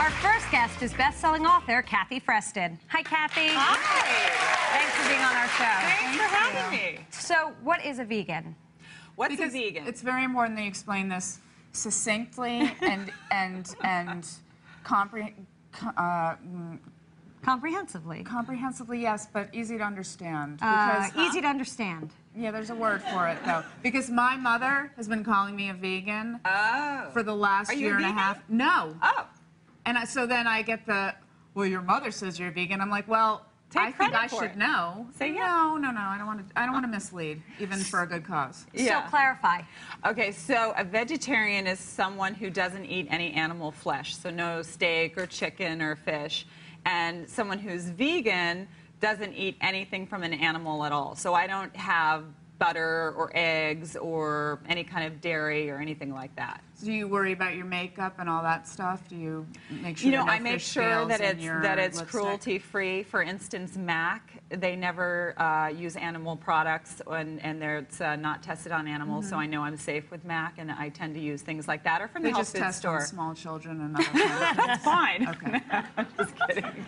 Our first guest is best-selling author Kathy Freston. Hi, Kathy. Hi. Thanks for being on our show. Thanks for having me. So, what is a vegan? What's a vegan? It's very important that you explain this succinctly and Comprehensively. comprehensively, yes, but easy to understand. Easy to understand. Yeah, there's a word for it though. Because my mother has been calling me a vegan for the last year and a half. No. Oh. And so then I get the, well, your mother says you're a vegan. I'm like, well, I think I should know. Say yeah. No. I don't want to mislead, even for a good cause. Yeah. So clarify. Okay, so a vegetarian is someone who doesn't eat any animal flesh, so no steak or chicken or fish. And someone who's vegan doesn't eat anything from an animal at all. So I don't have butter or eggs or any kind of dairy or anything like that. So do you worry about your makeup and all that stuff? Do you make sure I make sure that it's lipstick? cruelty-free. For instance, MAC, they never use animal products, and it's not tested on animals, so I know I'm safe with MAC, and I tend to use things like that, or from the health food test store. on small children and other things. That's fine. Okay. I'm just kidding.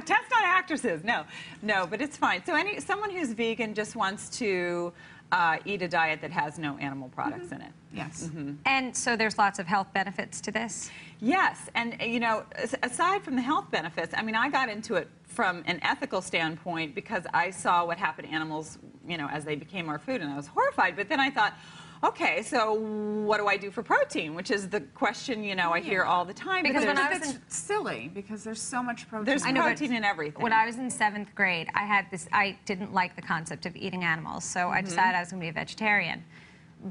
Test on actresses. No, but it's fine. So someone who's vegan just wants to eat a diet that has no animal products in it. Yes. And so there's lots of health benefits to this? Yes, and aside from the health benefits, I mean, I got into it from an ethical standpoint because I saw what happened to animals, as they became our food, and I was horrified. But then I thought, okay, so what do I do for protein? Which is the question, I hear all the time. Because when I was it's silly because there's so much protein. There's protein in everything. When I was in 7th grade, I didn't like the concept of eating animals, so I decided I was going to be a vegetarian.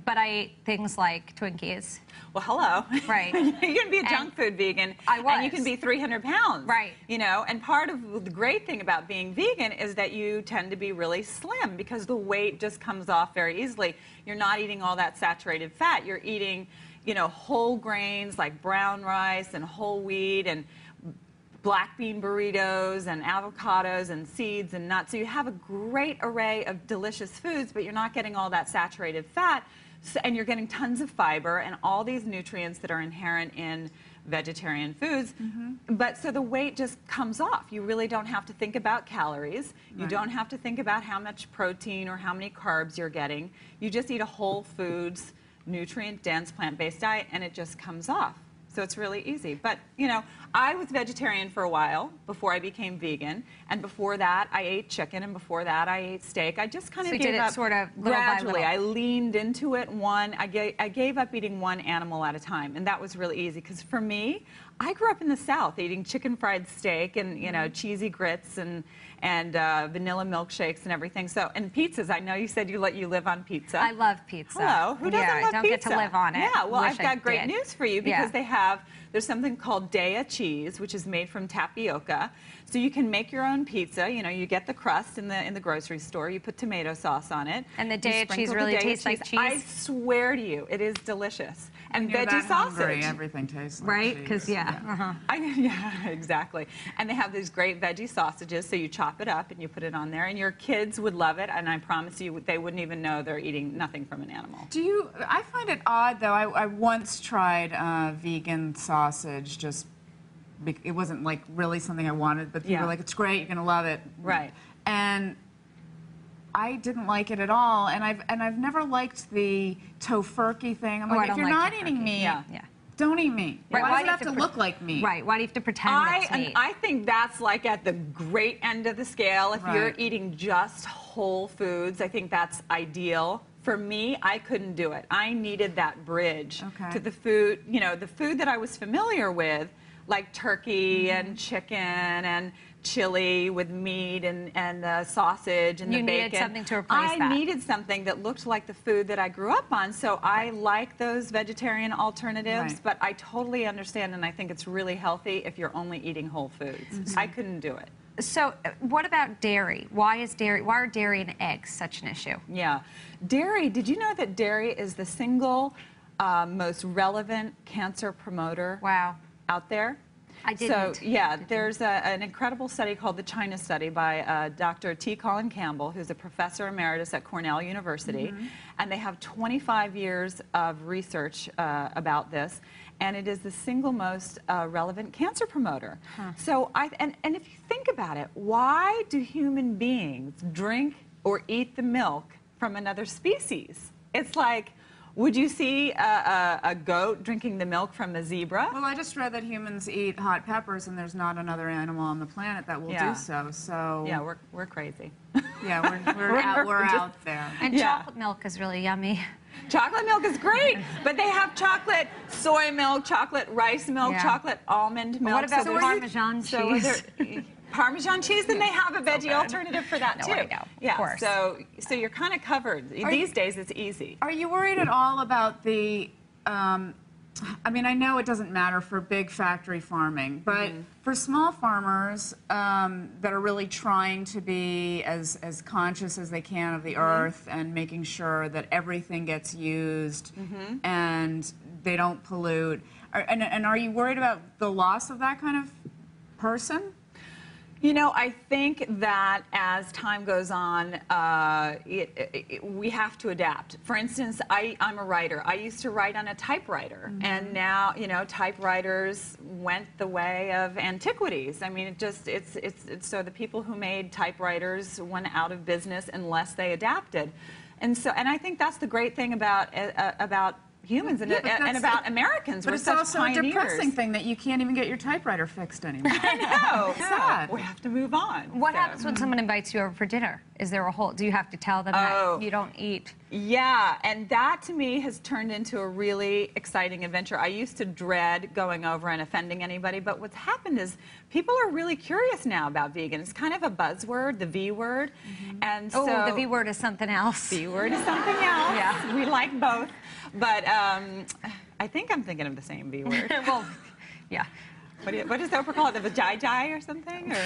But I ate things like Twinkies. Well, hello. Right. You can be a junk food vegan. I was. And you can be 300 pounds. Right. And part of the great thing about being vegan is that you tend to be really slim because the weight just comes off very easily. You're not eating all that saturated fat. You're eating, whole grains like brown rice and whole wheat and black bean burritos and avocados and seeds and nuts. So you have a great array of delicious foods, but you're not getting all that saturated fat. And you're getting tons of fiber and all these nutrients that are inherent in vegetarian foods. But so the weight just comes off. You really don't have to think about calories. You don't have to think about how much protein or how many carbs you're getting. You just eat a whole foods, nutrient-dense, plant-based diet, and it just comes off. So it's really easy. But, I was vegetarian for a while before I became vegan. And before that, I ate chicken. And before that, I ate steak. I just kind of gave up sort of little gradually. by I leaned into it I gave up eating one animal at a time. And that was really easy. Because for me, I grew up in the South eating chicken fried steak and, cheesy grits and vanilla milkshakes and everything. So, and pizzas. I know you said you live on pizza. I love pizza. Hello. Who doesn't love pizza? I don't get to live on it. Yeah, well, Wish I've got great did. news for you because there's something called Daya cheese, which is made from tapioca. So you can make your own pizza. You get the crust in the grocery store. You put tomato sauce on it. And the Daya cheese really tastes like cheese? I swear to you, it is delicious. And When you're veggie that sausage. hungry, everything tastes like Right? cheese. Because, yeah. Yeah, exactly. And they have these great veggie sausages, so you chop it up and you put it on there, and your kids would love it, and I promise you they wouldn't even know they're eating nothing from an animal. I find it odd, though. I once tried vegan sausage, it wasn't like really something I wanted, but people were like, it's great, you're going to love it. Right. And I didn't like it at all, and I've never liked the tofurkey thing. I'm like, if you're not eating meat, don't eat meat. Right. Why does it have to look like meat? Right. Why do you have to pretend it's meat? I think that's like at the great end of the scale. If you're eating just whole foods, I think that's ideal. For me, I couldn't do it. I needed that bridge to the food, the food that I was familiar with, like turkey and chicken and chili with meat and the sausage and the bacon. You needed something to replace that. I needed something that looked like the food that I grew up on, so I like those vegetarian alternatives, but I totally understand, and I think it's really healthy if you're only eating whole foods. I couldn't do it. So what about dairy? Why are dairy and eggs such an issue? Yeah. Dairy, did you know that dairy is the single most relevant cancer promoter out there? I didn't. So, yeah, there's an incredible study called the China Study by Dr. T. Colin Campbell, who's a professor emeritus at Cornell University. And they have 25 years of research about this. and it is the single most relevant cancer promoter. So, and if you think about it, why do human beings drink or eat the milk from another species? It's like, would you see a goat drinking the milk from a zebra? Well, I just read that humans eat hot peppers, and there's not another animal on the planet that will do so. So yeah, we're crazy. Yeah, we're out there. And chocolate milk is really yummy. Chocolate milk is great, but they have chocolate soy milk, chocolate rice milk, chocolate almond milk. What about so Parmesan cheese? Parmesan cheese, then they have a veggie alternative for that too. I know, yeah, of course. So you're kind of covered. These days it's easy. Are you worried at all about the, I mean, I know it doesn't matter for big factory farming, but for small farmers that are really trying to be as conscious as they can of the earth and making sure that everything gets used and they don't pollute, and are you worried about the loss of that kind of person? You know, I think that as time goes on, we have to adapt. For instance, I'm a writer. I used to write on a typewriter, and now, you know, typewriters went the way of antiquities. I mean, it's so the people who made typewriters went out of business unless they adapted, and I think that's the great thing about humans and about Americans. But we're it's such also pioneers. a depressing thing that you can't even get your typewriter fixed anymore. I know. Sad. We have to move on. What happens when someone invites you over for dinner? Is there a whole, do you have to tell them that you don't eat? Yeah, and that to me has turned into a really exciting adventure. I used to dread going over and offending anybody, but what's happened is people are really curious now about vegan. It's kind of a buzzword, the V word. And so the V word is something else. V word is something else. Yeah. We like both. But I think I'm thinking of the same V word. Well, yeah. What does Oprah call it? The vajayjay or something? Or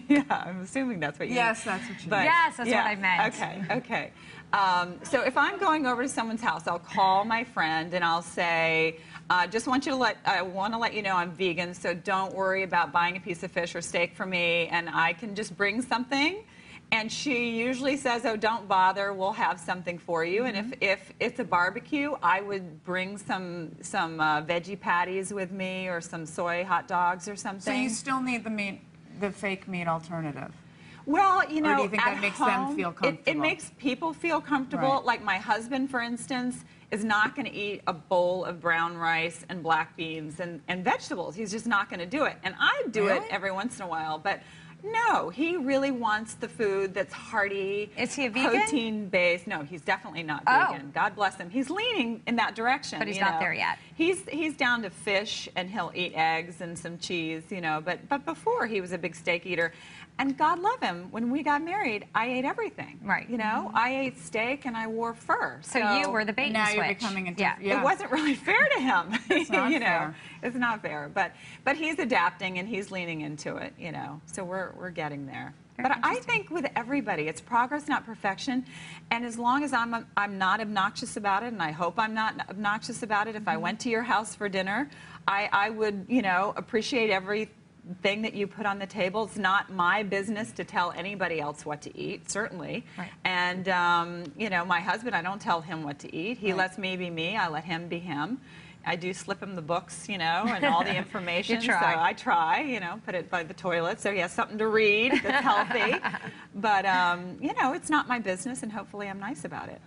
yeah, I'm assuming that's what you mean. Yes, that's what you mean. Yes, that's what I meant. Okay. So if I'm going over to someone's house, I'll call my friend and I'll say, I want to let you know I'm vegan, so don't worry about buying a piece of fish or steak for me, and I can just bring something. And she usually says, oh, don't bother, we'll have something for you. And if it's a barbecue, I would bring some veggie patties with me or some soy hot dogs or something. So you still need the meat, the fake meat alternative? Well, you know, or do you think that makes them feel comfortable? It makes people feel comfortable. Right. Like my husband, for instance, is not going to eat a bowl of brown rice and black beans and vegetables. He's just not going to do it. And I do it every once in a while, but no, he really wants the food that's hearty. Is he a vegan? Protein-based. No, he's definitely not vegan. God bless him. He's leaning in that direction. But he's not there yet. He's down to fish, and he'll eat eggs and some cheese, you know. But before, he was a big steak eater. And God love him, when we got married, I ate everything. Right. You know, I ate steak and I wore fur. So you were the bait and switch. Now you're becoming a It wasn't really fair to him. It's not you know, fair. It's not fair. But he's adapting and he's leaning into it, you know. So we're getting there. But I think with everybody, it's progress, not perfection. And as long as I'm not obnoxious about it, and I hope I'm not obnoxious about it, if I went to your house for dinner, I would, you know, appreciate everything that you put on the table. It's not my business to tell anybody else what to eat, certainly. Right. And, you know, my husband, I don't tell him what to eat. He lets me be me. I let him be him. I do slip him the books, you know, and all the information. You try. So I try, you know, put it by the toilet so he has something to read that's healthy. But, you know, it's not my business, and hopefully I'm nice about it.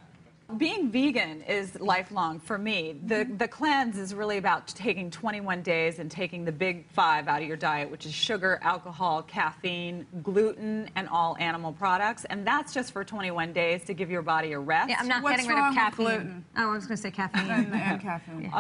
Being vegan is lifelong for me. The cleanse is really about taking 21 days and taking the big 5 out of your diet, which is sugar, alcohol, caffeine, gluten, and all animal products. And that's just for 21 days to give your body a rest. Yeah, I'm not getting rid of caffeine. Oh, I was going to say caffeine. And caffeine.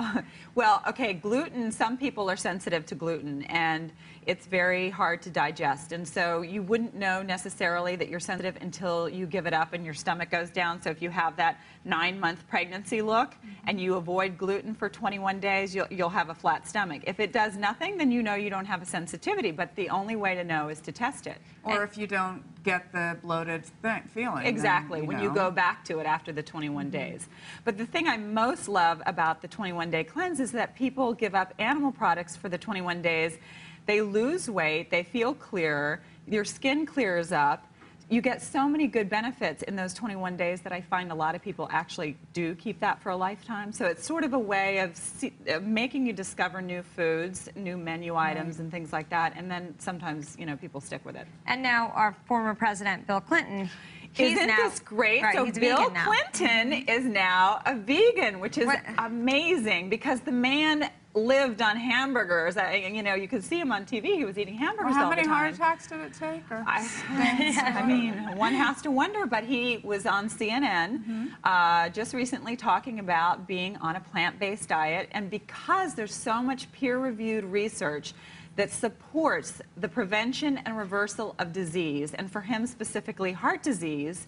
Well, okay, gluten, some people are sensitive to gluten, and it's very hard to digest. And so you wouldn't know necessarily that you're sensitive until you give it up and your stomach goes down. So if you have that 9-month pregnancy look and you avoid gluten for 21 days, you'll have a flat stomach. If it does nothing, then you know you don't have a sensitivity. But the only way to know is to test it. Or if you don't get the bloated feeling. Exactly, then, when you go back to it after the 21 days. But the thing I most love about the 21-day cleanse is that people give up animal products for the 21 days. They lose weight, they feel clearer, your skin clears up, you get so many good benefits in those 21 days that I find a lot of people actually do keep that for a lifetime. So it's sort of a way of making you discover new foods, new menu items, and things like that. And then sometimes, you know, people stick with it. And now our former president, Bill Clinton, Isn't this great? Right, so he's Bill vegan now. Clinton is now a vegan, which is amazing because the man lived on hamburgers. You know, you could see him on TV. He was eating hamburgers all the time. How many heart attacks did it take? Or? I mean, one has to wonder, but he was on CNN just recently talking about being on a plant-based diet, and because there's so much peer-reviewed research that supports the prevention and reversal of disease, and for him specifically heart disease,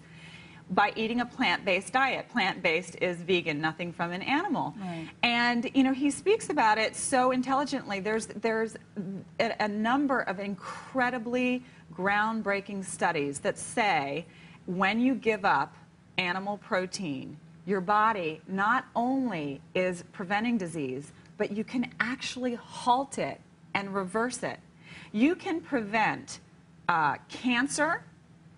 by eating a plant-based diet. Plant-based is vegan, nothing from an animal. Right. And you know, he speaks about it so intelligently. There's a number of incredibly groundbreaking studies that say when you give up animal protein, your body not only is preventing disease, but you can actually halt it and reverse it. You can prevent cancer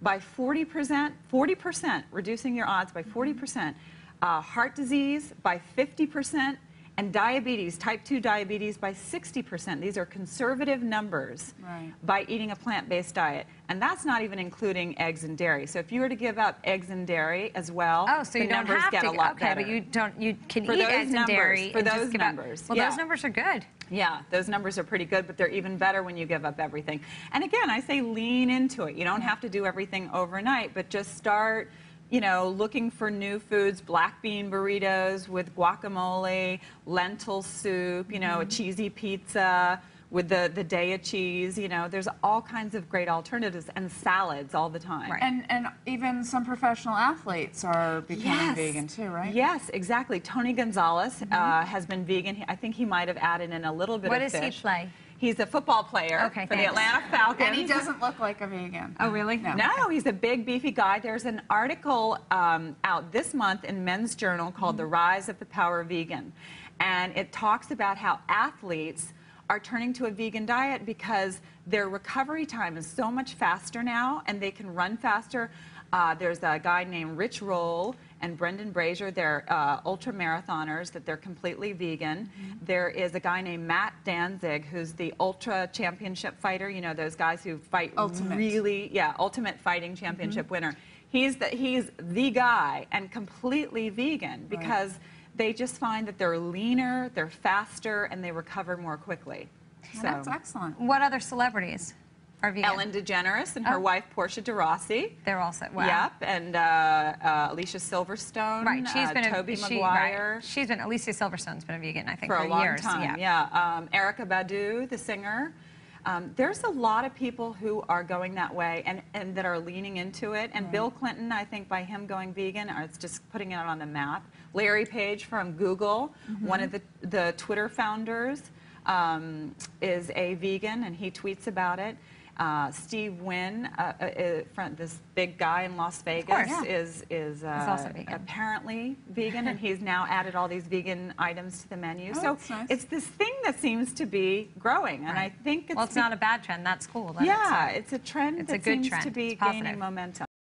by 40%, reducing your odds by 40%, heart disease by 50%, and diabetes, type 2 diabetes, by 60%. These are conservative numbers by eating a plant-based diet. And that's not even including eggs and dairy. So if you were to give up eggs and dairy as well, so the you don't numbers have get to, a lot better. but you can For eat those eggs and dairy. For and those just give up. numbers. Well, those numbers are good. Yeah, those numbers are pretty good, but they're even better when you give up everything. And again, I say lean into it. You don't have to do everything overnight, but just start, you know, looking for new foods, black bean burritos with guacamole, lentil soup, you know, a cheesy pizza with the Daya cheese. You know, there's all kinds of great alternatives, and salads all the time. Right. And even some professional athletes are becoming vegan too, right? Yes, exactly. Tony Gonzalez has been vegan. I think he might have added in a little bit of fish. What does he play? He's a football player for the Atlanta Falcons. And he doesn't look like a vegan. Oh, really? No, he's a big, beefy guy. There's an article out this month in Men's Journal called The Rise of the Power of Vegan. And it talks about how athletes are turning to a vegan diet because their recovery time is so much faster now, and they can run faster. There's a guy named Rich Roll and Brendan Brazier. They're ultra marathoners that they're completely vegan. There is a guy named Matt Danzig, who's the ultra championship fighter. You know, those guys who fight ultimate fighting championship winner. He's the guy and completely vegan because they just find that they're leaner, they're faster, and they recover more quickly. So that's excellent. What other celebrities are vegan? Ellen DeGeneres and her wife Portia de Rossi. They're also Yep, and Alicia Silverstone. Right, she's been Toby Maguire. She's been Alicia Silverstone's been a vegan, I think, for a long years. time. Yeah, Erykah Badu, the singer. There's a lot of people who are going that way and that are leaning into it. And Bill Clinton, I think, by him going vegan, it's just putting it on the map. Larry Page from Google, one of the Twitter founders, is a vegan, and he tweets about it. Steve Wynn, this big guy in Las Vegas, is also vegan. Apparently vegan, and he's now added all these vegan items to the menu. So nice. it's this thing that seems to be growing, and I think it's not a bad trend. That's cool. Yeah, it's a trend it's that a good seems trend. to be It's positive. gaining momentum.